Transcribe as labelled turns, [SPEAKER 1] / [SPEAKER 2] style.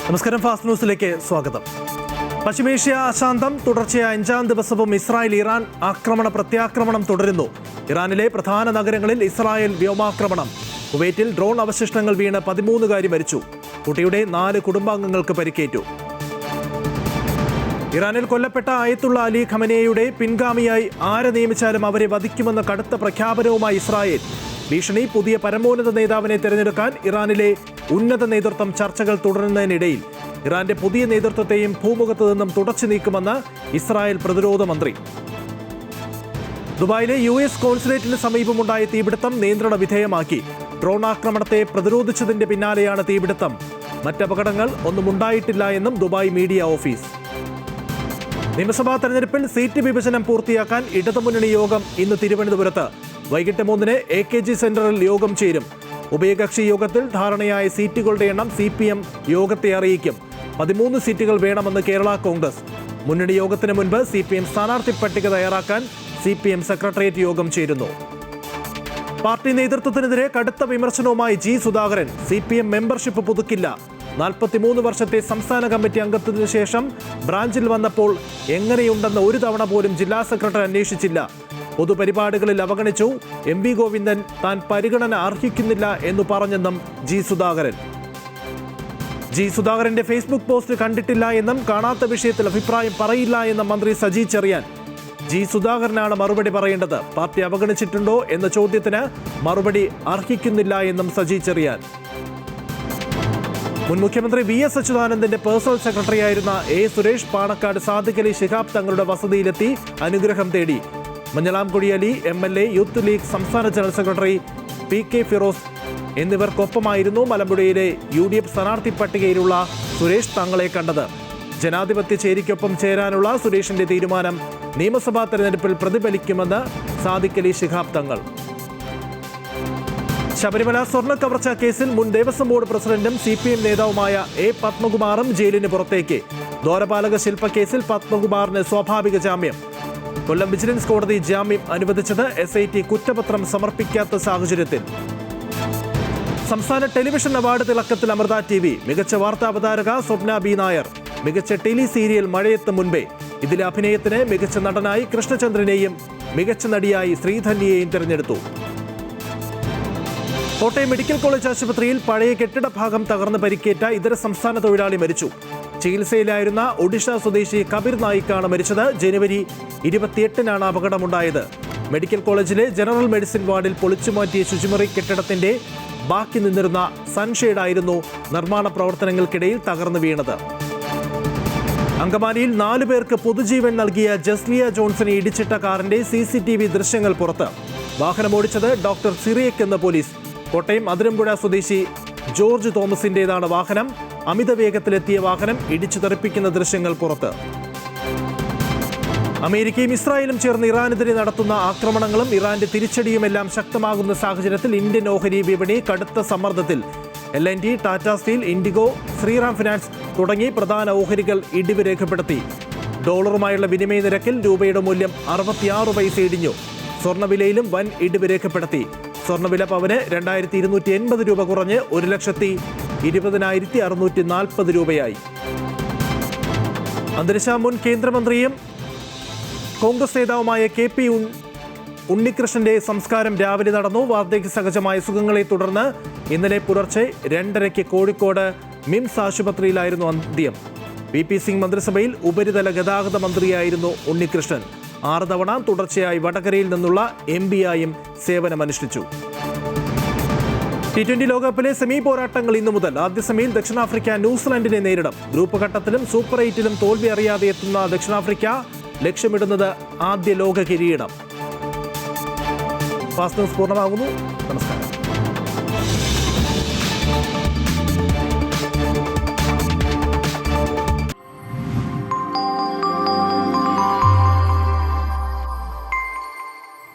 [SPEAKER 1] നമസ്കാരം, ഫാസ്റ്റ് ന്യൂസിലേക്ക് സ്വാഗതം. പശ്ചിമേഷ്യ അശാന്തം തുടർച്ചയായ 5-ാം ദിവസവും ഇസ്രായേൽ ഇറാൻ പ്രത്യാക്രമണം തുടരുന്നു. ഇറാനിലെ പ്രധാന നഗരങ്ങളിൽ ഇസ്രായേൽ വ്യോമാക്രമണം. കുവൈറ്റിൽ ഡ്രോൺ അവശിഷ്ടങ്ങൾ വീണ് 13 മരിച്ചു. കുട്ടിയുടെ 4 കുടുംബാംഗങ്ങൾക്ക് പരിക്കേറ്റു. ഇറാനിൽ കൊല്ലപ്പെട്ട അയത്തുള്ള അലി ഖമനേയുടെ പിൻഗാമിയായി ആരെ നിയമിച്ചാലും അവരെ വധിക്കുമെന്ന കടുത്ത പ്രഖ്യാപനവുമായി ഇസ്രായേൽ. ഭീഷണി: പുതിയ പരമോന്നത നേതാവിനെ തിരഞ്ഞെടുക്കാൻ ഇറാനിലെ ഉന്നത നേതൃത്വം ചർച്ചകൾ തുടരുന്നതിനിടയിൽ ഇറാന്റെ പുതിയ നേതൃത്വത്തെയും ഭൂമുഖത്ത് നിന്നും തുടച്ചു നീക്കുമെന്ന് ഇസ്രായേൽ പ്രതിരോധ മന്ത്രി. ദുബായിലെ US കോൺസുലേറ്റിന് സമീപമുണ്ടായ തീപിടുത്തം നിയന്ത്രണ വിധേയമാക്കി. ഡ്രോൺ ആക്രമണത്തെ പ്രതിരോധിച്ചതിന്റെ പിന്നാലെയാണ് തീപിടുത്തം. മറ്റപകടങ്ങൾ ഒന്നും ഉണ്ടായിട്ടില്ല എന്നും ദുബായ് മീഡിയ ഓഫീസ്. നിയമസഭാ തെരഞ്ഞെടുപ്പിൽ സീറ്റ് വിഭജനം പൂർത്തിയാക്കാൻ ഇടതുമുന്നണി യോഗം ഇന്ന് തിരുവനന്തപുരത്ത്. വൈകിട്ട് 3-ന് AKG സെന്ററിൽ യോഗം ചേരും. ഉഭയകക്ഷി യോഗത്തിൽ ധാരണയായ സീറ്റുകളുടെ എണ്ണം CPM യോഗത്തെ അറിയിക്കും. 13 സീറ്റുകൾ വേണമെന്ന് കേരള കോൺഗ്രസ്. മുന്നണി യോഗത്തിന് മുൻപ് CPM സ്ഥാനാർത്ഥി പട്ടിക തയ്യാറാക്കാൻ CPM സെക്രട്ടേറിയറ്റ് യോഗം ചേരുന്നു. പാർട്ടി നേതൃത്വത്തിനെതിരെ കടുത്ത വിമർശനവുമായി G. സുധാകരൻ. CPM മെമ്പർഷിപ്പ് പുതുക്കില്ല. 43 വർഷത്തെ സംസ്ഥാന കമ്മിറ്റി അംഗത്തിന് ശേഷം ബ്രാഞ്ചിൽ വന്നപ്പോൾ എങ്ങനെയുണ്ടെന്ന് ഒരു തവണ പോലും ജില്ലാ സെക്രട്ടറി അന്വേഷിച്ചില്ല. പൊതുപരിപാടികളിൽ അവഗണിച്ചു. MV ഗോവിന്ദൻ താൻ പരിഗണന അർഹിക്കുന്നില്ല എന്ന് പറഞ്ഞെന്നും G. സുധാകരൻ. G. സുധാകരന്റെ ഫേസ്ബുക്ക് പോസ്റ്റ് കണ്ടിട്ടില്ല എന്നും കാണാത്ത വിഷയത്തിൽ അഭിപ്രായം പറയില്ല എന്ന മന്ത്രി സജി ചെറിയാൻ. G. സുധാകരനാണ് മറുപടി പറയേണ്ടത്. പാർട്ടി അവഗണിച്ചിട്ടുണ്ടോ എന്ന ചോദ്യത്തിന് മറുപടി അർഹിക്കുന്നില്ല എന്നും സജി ചെറിയാൻ. മുൻ മുഖ്യമന്ത്രി VS അച്യുതാനന്ദന്റെ പേഴ്സണൽ സെക്രട്ടറിയായിരുന്ന A. സുരേഷ് പാണക്കാട് സാദിഖ് അലി ശിഹാബ് തങ്ങളുടെ വസതിയിലെത്തി അനുഗ്രഹം തേടി. Manjalamkuzhi Ali MLA, youth league സംസ്ഥാന ജനറൽ സെക്രട്ടറി PK ഫിറോസ് എന്നിവർക്കൊപ്പമായിരുന്നു മലമ്പുഴയിലെ UDF സ്ഥാനാർത്ഥി പട്ടികയിലുള്ള സുരേഷ് തങ്ങളെ കണ്ടത്. ജനാധിപത്യ ചേരിക്കൊപ്പം ചേരാനുള്ള സുരേഷിന്റെ തീരുമാനം നിയമസഭാ തെരഞ്ഞെടുപ്പിൽ പ്രതിഫലിക്കുമെന്ന് സാദിഖ് അലി ശിഹാബ് തങ്ങൾ. ശബരിമല സ്വർണ്ണ കവർച്ചാ കേസിൽ മുൻ ദേവസ്വം ബോർഡ് പ്രസിഡന്റും CPM നേതാവുമായ A. പത്മകുമാറും ജയിലിന് പുറത്തേക്ക്. ദ്വാരപാലക ശില്പക്കേസിൽ പത്മകുമാറിന് സ്വാഭാവിക ജാമ്യം. കൊല്ലം വിജിലൻസ് കോടതി ജാമ്യം അനുവദിച്ചത് SIT കുറ്റപത്രം സമർപ്പിക്കാത്ത സാഹചര്യത്തിൽ. സംസ്ഥാന ടെലിവിഷൻ അവാർഡ് തിളക്കത്തിൽ അമൃത TV. മികച്ച വാർത്താ അവതാരക സ്വപ്ന B. നായർ. മികച്ച ടെലി സീരിയൽ മഴയത്ത് മുൻപേ. ഇതിലെ അഭിനയത്തിന് മികച്ച നടനായി കൃഷ്ണചന്ദ്രനെയും മികച്ച നടിയായി ശ്രീധന്യയെയും തിരഞ്ഞെടുത്തു. കോട്ടയം മെഡിക്കൽ കോളേജ് ആശുപത്രിയിൽ പഴയ കെട്ടിട ഭാഗം തകർന്ന് പരിക്കേറ്റ ഇതര സംസ്ഥാന തൊഴിലാളി മരിച്ചു. ചികിത്സയിലായിരുന്ന ഒഡീഷ സ്വദേശി കബീർ നായിക്കാണ് മരിച്ചത്. ജനുവരി 28-നാണ് അപകടമുണ്ടായത്. മെഡിക്കൽ കോളേജിലെ ജനറൽ മെഡിസിൻ വാർഡിൽ പൊളിച്ചുമാറ്റിയ ശുചിമുറി കെട്ടിടത്തിന്റെ ബാക്കി നിന്നിരുന്ന സൺഷെയ്ഡായിരുന്നു നിർമ്മാണ പ്രവർത്തനങ്ങൾക്കിടയിൽ തകർന്നു വീണത്. അങ്കമാലിയിൽ 4 പേർക്ക് പൊതുജീവൻ നൽകിയ ജസ്ലിയ ജോൺസനെ ഇടിച്ചിട്ട കാറിന്റെ CCTV ദൃശ്യങ്ങൾ പുറത്ത്. വാഹനമോടിച്ചത് ഡോക്ടർ സിറിയക് എന്ന പോലീസ്. കോട്ടയം അതിരമ്പുഴ സ്വദേശി ജോർജ് തോമസിന്റേതാണ് വാഹനം. അമിത വേഗത്തിലെത്തിയ വാഹനം ഇടിച്ചു തെറിപ്പിക്കുന്ന ദൃശ്യങ്ങൾ പുറത്ത്. അമേരിക്കയും ഇസ്രായേലും ചേർന്ന് ഇറാനെതിരെ നടത്തുന്ന ആക്രമണങ്ങളും ഇറാന്റെ തിരിച്ചടിയുമെല്ലാം ശക്തമാകുന്ന സാഹചര്യത്തിൽ ഇന്ത്യൻ ഓഹരി വിപണി കടുത്ത സമ്മർദ്ദത്തിൽ. LNT, ടാറ്റ സ്റ്റീൽ, ഇൻഡിഗോ, ശ്രീറാം ഫിനാൻസ് തുടങ്ങി പ്രധാന ഓഹരികൾ ഇടിവ് രേഖപ്പെടുത്തി. ഡോളറുമായുള്ള വിനിമയ നിരക്കിൽ രൂപയുടെ മൂല്യം 66 പൈസ ഇടിഞ്ഞു. സ്വർണ്ണവിലയിലും വൻ ഇടിവ് രേഖപ്പെടുത്തി. സ്വർണ്ണവില പവന് 2280 രൂപ കുറഞ്ഞ് 1,20,640 രൂപയായി. അന്തരിച്ച മുൻ കേന്ദ്രമന്ത്രിയും കോൺഗ്രസ് നേതാവുമായ KP ഉണ്ണികൃഷ്ണന്റെ സംസ്കാരം രാവിലെ നടന്നു. വാർദ്ധക്യ സഹജമായ അസുഖങ്ങളെ തുടർന്ന് ഇന്നലെ പുലർച്ചെ 2:30 കോഴിക്കോട് മിംസ് ആശുപത്രിയിലായിരുന്നു അന്ത്യം. VP സിംഗ് മന്ത്രിസഭയിൽ ഉപരിതല ഗതാഗത മന്ത്രിയായിരുന്നു ഉണ്ണികൃഷ്ണൻ. 6 തവണ തുടർച്ചയായി വടകരയിൽ നിന്നുള്ള MP-ആയും സേവനമനുഷ്ഠിച്ചു. T20 ലോകകപ്പിലെ സെമി പോരാട്ടങ്ങൾ ഇന്നു മുതൽ. ആദ്യ സെമിയിൽ ദക്ഷിണാഫ്രിക്ക ന്യൂസിലൻഡിനെ നേരിടും. ഗ്രൂപ്പ് ഘട്ടത്തിലും സൂപ്പർ 8-ലും തോൽവി അറിയാതെ എത്തുന്ന ദക്ഷിണാഫ്രിക്ക ലക്ഷ്യമിടുന്നത് ആദ്യ ലോക കിരീടം. ഫാസ്റ്റ് ന്യൂസ് പൂർണ്ണമാകുന്നു. നമസ്കാരം.